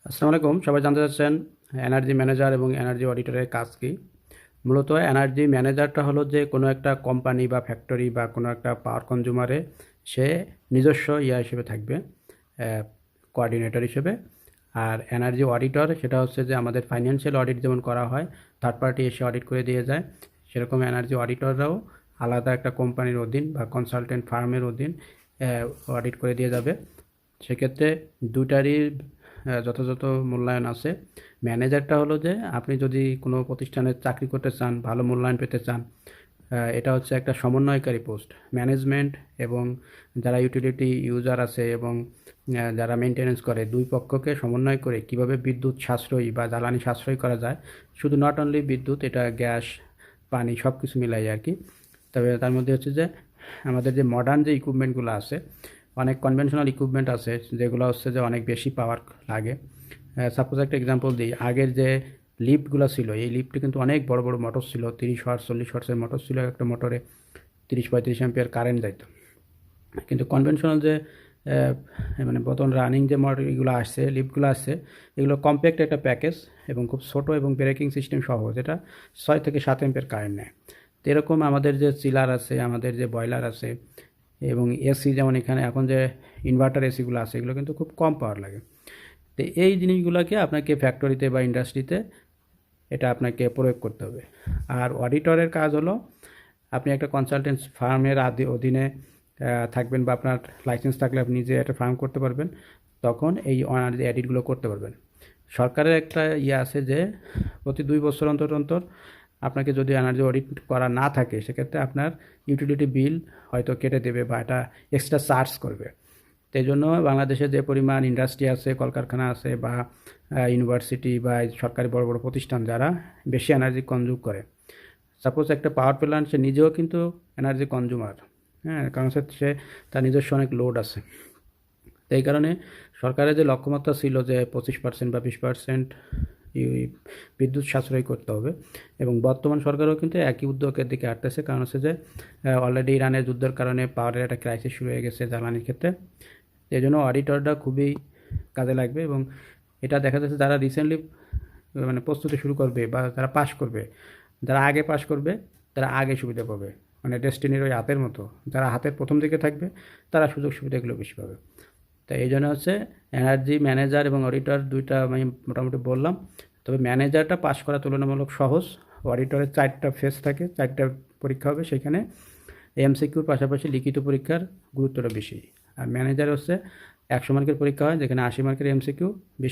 আসসালামু আলাইকুম। সবাই জানতে চাচ্ছেন এনার্জি ম্যানেজার এবং এনার্জি অডিটরের কাজ কি? মূলত এনার্জি ম্যানেজারটা হলো যে কোনো একটা কোম্পানি বা ফ্যাক্টরি বা কোনো একটা পাওয়ার কনজিউমারে সে নিজস্ব হিসেবে থাকবে, কোঅর্ডিনেটর হিসেবে। আর এনার্জি অডিটর সেটা হচ্ছে যে আমাদের ফাইন্যান্সিয়াল অডিট যেমন করা হয়, থার্ড পার্টি এসে অডিট করে দিয়ে যায়, সেরকম এনার্জি অডিটররাও আলাদা একটা কোম্পানির অধীন বা কনসালটেন্ট ফার্মের অধীন অডিট করে দিয়ে যাবে। সেক্ষেত্রে দুইটারই যথাযথ মূল্যায়ন আছে। ম্যানেজারটা হলো যে আপনি যদি কোনো প্রতিষ্ঠানে চাকরি করতে চান, ভালো মূল্যায়ন পেতে চান, এটা হচ্ছে একটা সমন্বয়কারী পোস্ট। ম্যানেজমেন্ট এবং যারা ইউটিলিটি ইউজার আছে এবং যারা মেনটেনেন্স করে, দুই পক্ষকে সমন্বয় করে কিভাবে বিদ্যুৎ সাশ্রয়ী বা জ্বালানি সাশ্রয়ী করা যায়। শুধু নট অনলি বিদ্যুৎ, এটা গ্যাস, পানি সব কিছু মিলাই আর কি। তবে তার মধ্যে হচ্ছে যে আমাদের যে মডার্ন যে ইকুইপমেন্টগুলো আছে, অনেক কনভেনশনাল ইকুইপমেন্ট আছে যেগুলো হচ্ছে যে অনেক বেশি পাওয়ার লাগে। সাপোজ একটা এক্সাম্পল দিই, আগের যে লিফটগুলো ছিল, এই লিফটে কিন্তু অনেক বড় বড় মোটর ছিল, 30 ওয়াট 40 ওয়াটের মোটর ছিল। একটা মোটরে 30-35 অ্যাম্পিয়ার কারেন্ট যাইত। কিন্তু কনভেনশনাল যে মানে বর্তমান রানিং যে মডেল এগুলো আসছে, লিফটগুলো আসছে, এগুলো কম্প্যাক্ট একটা প্যাকেজ এবং খুব ছোটো এবং ব্রেকিং সিস্টেম সহ, যেটা 6 থেকে 7 অ্যাম্পিয়ার কারেন্ট নেয়। তো এরকম আমাদের যে চিলার আছে, আমাদের যে বয়লার আছে এবং এসি, যেমন এখানে এখন যে ইনভার্টার এসিগুলো আছে, এগুলো কিন্তু খুব কম পাওয়ার লাগে। তো এই জিনিসগুলোকে আপনাকে ফ্যাক্টরিতে বা ইন্ডাস্ট্রিতে এটা আপনাকে প্রয়োগ করতে হবে। আর অডিটরের কাজ হলো, আপনি একটা কনসালটেন্স ফার্মের অধীনে থাকবেন, বা আপনার লাইসেন্স থাকলে আপনি নিজে একটা ফার্ম করতে পারবেন, তখন এই এনার্জি অডিটগুলো করতে পারবেন। সরকারের একটা আছে যে প্রতি 2 বছর অন্তর অন্তর আপনাকে যদি এনার্জি অডিট করা না থাকে, সেক্ষেত্রে আপনার ইউটিলিটি বিল হয়তো কেটে দেবে বা এটা এক্সট্রা চার্জ করবে। তো এই জন্য বাংলাদেশে যে পরিমাণ ইন্ডাস্ট্রি আছে, কলকারখানা আছে, বা ইউনিভার্সিটি বা সরকারি বড় বড় প্রতিষ্ঠান যারা বেশি এনার্জি কনজিউম করে, সাপোজ একটা পাওয়ার প্ল্যান্ট, সে নিজেও কিন্তু এনার্জি কনজিউমার। হ্যাঁ, কারণ সে তার নিজস্ব অনেক লোড আছে। তো এই কারণে সরকারের যে লক্ষ্যমাত্রা ছিল যে 25% বা 20% বিদ্যুৎ সাশ্রয় করতে হবে, এবং বর্তমান সরকারও কিন্তু একই উদ্যোগের দিকে হাঁটতেছে। কারণ হচ্ছে যে অলরেডি ইরানের যুদ্ধের কারণে পাওয়ারের একটা ক্রাইসিস শুরু হয়ে গেছে জ্বালানির ক্ষেত্রে। এই জন্য অডিটরটা খুবই কাজে লাগবে। এবং এটা দেখা যাচ্ছে যারা রিসেন্টলি মানে প্রস্তুতি শুরু করবে বা যারা পাশ করবে, যারা আগে পাশ করবে তারা আগে সুবিধা পাবে। মানে ডেস্টিনির ওই হাতের মতো, যারা হাতের প্রথম দিকে থাকবে তারা সুযোগ সুবিধাগুলো বেশি পাবে। তাই এই জন্য হচ্ছে এনার্জি ম্যানেজার এবং অডিটর দুইটা আমি মোটামুটি বললাম। তবে ম্যানেজারটা পাশ করা তুলনামূলক সহজ। অডিটরের 4টা ফেজ থাকে, 4টা পরীক্ষা হবে, সেখানে এমসিকিউর পাশাপাশি লিখিত পরীক্ষার গুরুত্বটা বেশি। আর ম্যানেজার হচ্ছে 100 মার্কের পরীক্ষা হয়, যেখানে 80 মার্কের এমসিকিউ,